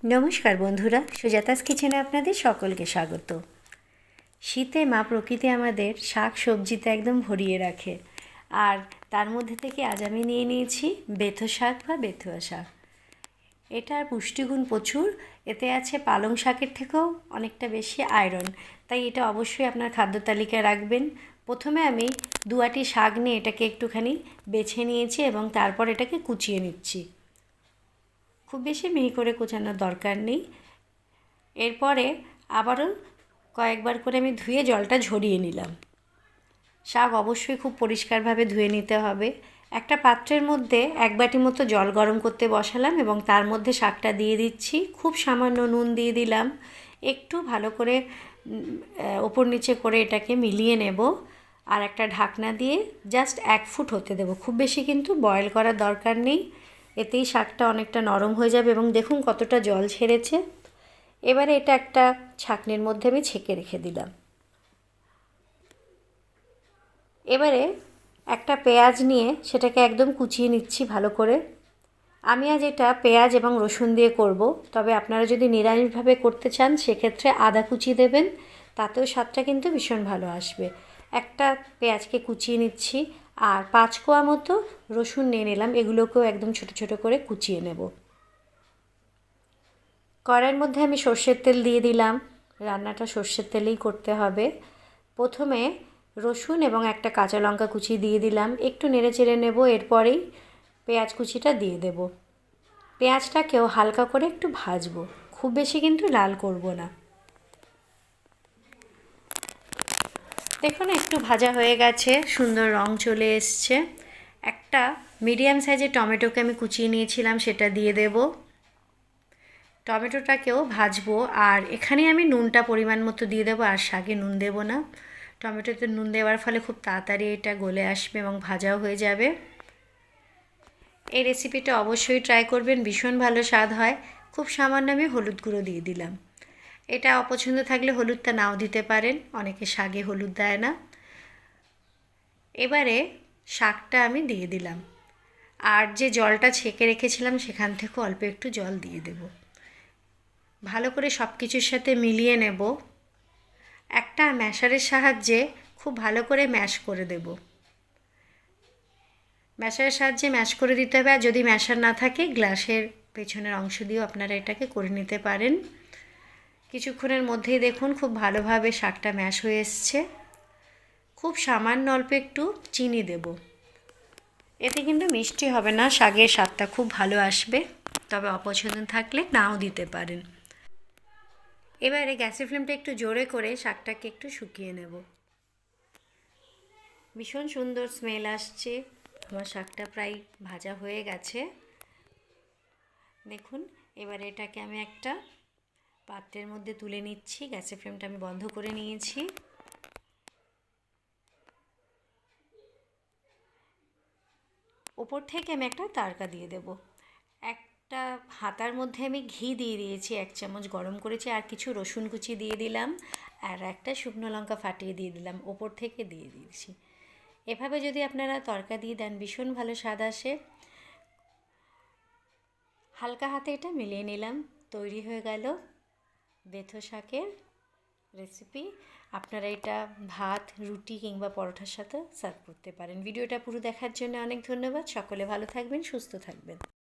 নমস্কার বন্ধুরা, সুজাতাস কিচেনে আপনাদের সকলকে স্বাগত। শীতে মা প্রকৃতি আমাদের শাক সবজিতে একদম ভরিয়ে রাখে। আর তার মধ্যে থেকে আজ আমি নিয়ে নিয়েছি বেথো শাক বা বেথুয়া শাক। এটার পুষ্টিগুণ প্রচুর, এতে আছে পালং শাকের থেকেও অনেকটা বেশি আয়রন, তাই এটা অবশ্যই আপনার খাদ্য তালিকায় রাখবেন। প্রথমে আমি দুয়াটি শাক নিয়ে এটাকে একটুখানি বেছে নিয়েছি এবং তারপর এটাকে কুচিয়ে নিচ্ছি। খুব বেশি মিহি করে কুচানোর দরকার নেই। এরপরে আবারও কয়েকবার করে আমি ধুয়ে জলটা ঝরিয়ে নিলাম। শাক অবশ্যই খুব পরিষ্কারভাবে ধুয়ে নিতে হবে। একটা পাত্রের মধ্যে 1 বাটি মতো জল গরম করতে বসালাম এবং তার মধ্যে শাকটা দিয়ে দিচ্ছি। খুব সামান্য নুন দিয়ে দিলাম। একটু ভালো করে ওপর নিচে করে এটাকে মিলিয়ে নেব আর একটা ঢাকনা দিয়ে জাস্ট 1 ফুট হতে দেব। খুব বেশি কিন্তু বয়েল করার দরকার নেই, এতেই শাকটা অনেকটা নরম হয়ে যাবে এবং দেখুন কতটা জল ছেড়েছে। এবারে এটা একটা ছাঁকনির মধ্যে আমি ছেঁকে রেখে দিলাম। এবারে একটা পেঁয়াজ নিয়ে সেটাকে একদম কুচিয়ে নিচ্ছি ভালো করে। আমি আজ এটা পেঁয়াজ এবং রসুন দিয়ে করব, তবে আপনারা যদি নিরামিষভাবে করতে চান সেক্ষেত্রে আদা কুচি দেবেন, তাতেও স্বাদটা কিন্তু ভীষণ ভালো আসবে। একটা পেঁয়াজকে কুচিয়ে নিচ্ছি আর 5 কোয়া মতো রসুন নিয়ে নিলাম, এগুলোকেও একদম ছোট ছোট করে কুচিয়ে নেব। কড়াইয়ের মধ্যে আমি সর্ষের তেল দিয়ে দিলাম। রান্নাটা সর্ষের তেলেই করতে হবে। প্রথমে রসুন এবং একটা কাঁচা লঙ্কা কুচি দিয়ে দিলাম, একটু নেড়ে চেড়ে নেব। এরপরেই পেঁয়াজ কুচিটা দিয়ে দেব। পেঁয়াজটাকেও হালকা করে একটু ভাজবো, খুব বেশি কিন্তু লাল করব না। দেখুন একটু ভাজা হয়ে গেছে, সুন্দর রং চলে এসছে। একটা মিডিয়াম সাইজের টমেটোকে আমি কুচিয়ে নিয়েছিলাম, সেটা দিয়ে দেব। টমেটোটাকেও ভাজবো আর এখানে আমি নুনটা পরিমাণ মতো দিয়ে দেবো, আর শাকে নুন দেবো না। টমেটোতে নুন দেওয়ার ফলে খুব তাড়াতাড়ি এটা গলে আসবে এবং ভাজাও হয়ে যাবে। এই রেসিপিটা অবশ্যই ট্রাই করবেন, ভীষণ ভালো স্বাদ হয়। খুব সামান্য আমি হলুদ গুঁড়ো দিয়ে দিলাম। এটা অপছন্দ থাকলে হলুদটা নাও দিতে পারেন, অনেকে শাকে হলুদ দেয় না। এবারে শাকটা আমি দিয়ে দিলাম আর যে জলটা ছেঁকে রেখেছিলাম সেখান থেকে অল্প একটু জল দিয়ে দেব। ভালো করে সব কিছুর সাথে মিলিয়ে নেব। একটা ম্যাশারের সাহায্যে খুব ভালো করে ম্যাশ করে দেব। ম্যাশারের সাহায্যে ম্যাশ করে দিতে হবে, আর যদি ম্যাশার না থাকে গ্লাসের পেছনের অংশ দিয়েও আপনারা এটাকে করে নিতে পারেন। কিছুক্ষণের মধ্যেই দেখুন খুব ভালোভাবে শাকটা ম্যাশ হয়ে এসছে। খুব সামান্য অল্প একটু চিনি দেব, এতে কিন্তু মিষ্টি হবে না, শাকের স্বাদটা খুব ভালো আসবে, তবে অপছন্দ থাকলে নাও দিতে পারেন। এবারে গ্যাসের ফ্লেমটা একটু জোরে করে শাকটাকে একটু শুকিয়ে নেব। ভীষণ সুন্দর স্মেল আসছে, আমার শাকটা প্রায় ভাজা হয়ে গেছে। দেখুন এবারে এটাকে আমি একটা পাত্রের মধ্যে তুলে নিচ্ছি। গ্যাসের ফ্লেমটা আমি বন্ধ করে নিয়েছি। ওপর থেকে আমি একটা তারকা দিয়ে দেব। একটা হাতার মধ্যে আমি ঘি দিয়ে দিয়েছি, 1 চামচ গরম করেছি, আর কিছু রসুন কুচি দিয়ে দিলাম, আর একটা শুকনো লঙ্কা ফাটিয়ে দিয়ে দিলাম, ওপর থেকে দিয়ে দিয়েছি। এভাবে যদি আপনারা তরকা দিয়ে দেন ভীষণ ভালো স্বাদ আসে। হালকা হাতে এটা মিলিয়ে নিলাম, তৈরি হয়ে গেল বেথো শাকের রেসিপি। আপনারা এটা ভাত, রুটি কিংবা পরোটার সাথে সার্ভ করতে পারেন। ভিডিওটা পুরো দেখার জন্য অনেক ধন্যবাদ। সকলে ভালো থাকবেন, সুস্থ থাকবেন।